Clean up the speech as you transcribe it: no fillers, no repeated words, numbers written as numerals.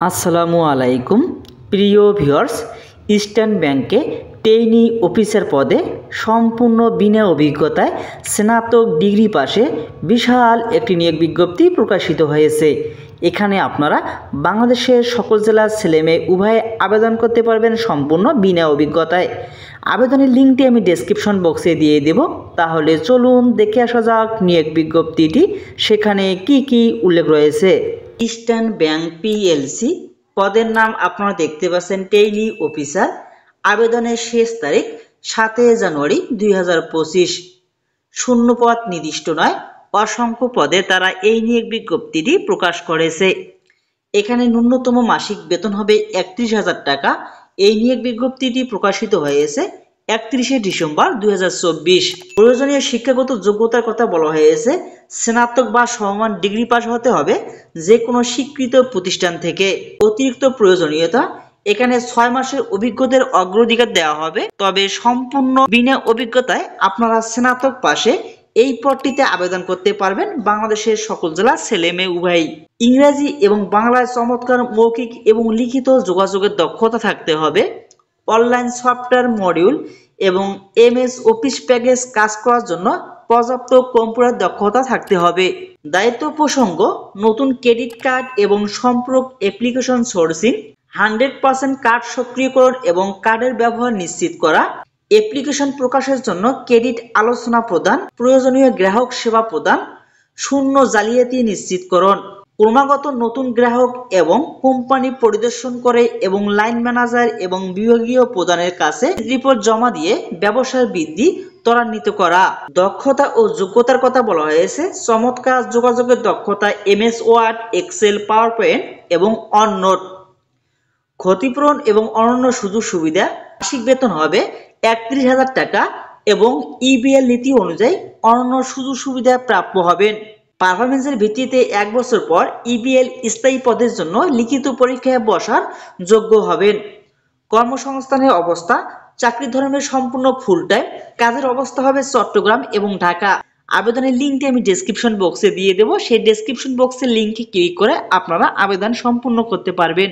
আসসালামু আলাইকুম প্রিয় ভিউয়ার্স, ইস্টার্ন ব্যাংকে ট্রেইনি অফিসার পদে সম্পূর্ণ বিনা অভিজ্ঞতায় স্নাতক ডিগ্রি পাশে বিশাল একটি নিয়োগ বিজ্ঞপ্তি প্রকাশিত হয়েছে। এখানে আপনারা বাংলাদেশের সকল জেলার ছেলেমেয়ে উভয়ে আবেদন করতে পারবেন সম্পূর্ণ বিনা অভিজ্ঞতায়। আবেদনের লিঙ্কটি আমি ডেসক্রিপশন বক্সে দিয়ে দেব। তাহলে চলুন দেখে আসা যাক নিয়োগ বিজ্ঞপ্তিটি, সেখানে কি কি উল্লেখ রয়েছে। ইস্টার্ন ব্যাংক পিএলসি পদের নাম আপনারা দেখতে পাচ্ছেন ট্রেইনি অফিসার। আবেদনের শেষ তারিখ 7 জানুয়ারি 2025। শূন্য পদ নির্দিষ্ট নয়, অসংখ্য পদে তারা এই নিয়োগ বিজ্ঞপ্তিটি প্রকাশ করেছে। এখানে ন্যূনতম মাসিক বেতন হবে 31,000 টাকা। এই নিয়োগ বিজ্ঞপ্তিটি প্রকাশিত হয়েছে 31 ডিসেম্বর 2024। প্রয়োজনীয় শিক্ষাগত যোগ্যতার কথা বলা হয়েছে স্নাতক বা সমমান ডিগ্রি পাস হতে হবে যে কোনো স্বীকৃত প্রতিষ্ঠান থেকে। অতিরিক্ত প্রয়োজনীয়তা, এখানে 6 মাসের অভিজ্ঞতার অগ্রাধিকার দেওয়া হবে, তবে সম্পূর্ণ বিনা অভিজ্ঞতায় আপনারা স্নাতক পাশে এই পদটিতে আবেদন করতে পারবেন বাংলাদেশের সকল জেলার ছেলে মেয়ে উভয়ই। ইংরেজি এবং বাংলায় চমৎকার মৌখিক এবং লিখিত যোগাযোগের দক্ষতা থাকতে হবে। অনলাইন সফটওয়্যার মডিউল এবং এমএস অফিস প্যাকেজ কাজ করার জন্য পর্যাপ্ত কম্পিউটার দক্ষতা থাকতে হবে। দায়িত্ব প্রসঙ্গ, নতুন ক্রেডিট কার্ড এবং সম্পূরক অ্যাপ্লিকেশন সোর্সিং, 100% কার্ড সক্রিয়করণ এবং কার্ডের ব্যবহার নিশ্চিত করা, অ্যাপ্লিকেশন প্রকাশের জন্য ক্রেডিট আলোচনা প্রদান, প্রয়োজনীয় গ্রাহক সেবা প্রদান, শূন্য জালিয়াতি নিশ্চিতকরণ, ক্রমাগত নতুন গ্রাহক এবং কোম্পানি পরিদর্শন করে এবং লাইন ম্যানেজার এবং বিভাগীয় প্রধানের কাছে রিপোর্ট জমা দিয়ে ব্যবসার বৃদ্ধি ত্বরান্বিত করা। দক্ষতা ও যোগ্যতার কথা বলা হয়েছে চমৎকার যোগাযোগের দক্ষতা, MS Word, Excel, PowerPoint এবং অননোট। ক্ষতিপূরণ এবং অন্যান্য সুযোগ সুবিধা, মাসিক বেতন হবে 31,000 টাকা এবং ইবিএল নীতি অনুযায়ী অন্যান্য সুযোগ সুবিধা প্রাপ্য হবেন। পারফরমেন্সের ভিত্তিতে 1 বছর পর ইবিএল স্থায়ী পদের জন্য লিখিত পরীক্ষায় বসার যোগ্য হবেন। কর্মসংস্থানের অবস্থা, চাকরি ধরনের সম্পূর্ণ ফুল টাইম, কাজের অবস্থা হবে চট্টগ্রাম এবং ঢাকা। আবেদনের লিঙ্কটি আমি ডেসক্রিপশন বক্সে দিয়ে দেবো, সেই ডেসক্রিপশন বক্সের লিঙ্কে ক্লিক করে আপনারা আবেদন সম্পূর্ণ করতে পারবেন।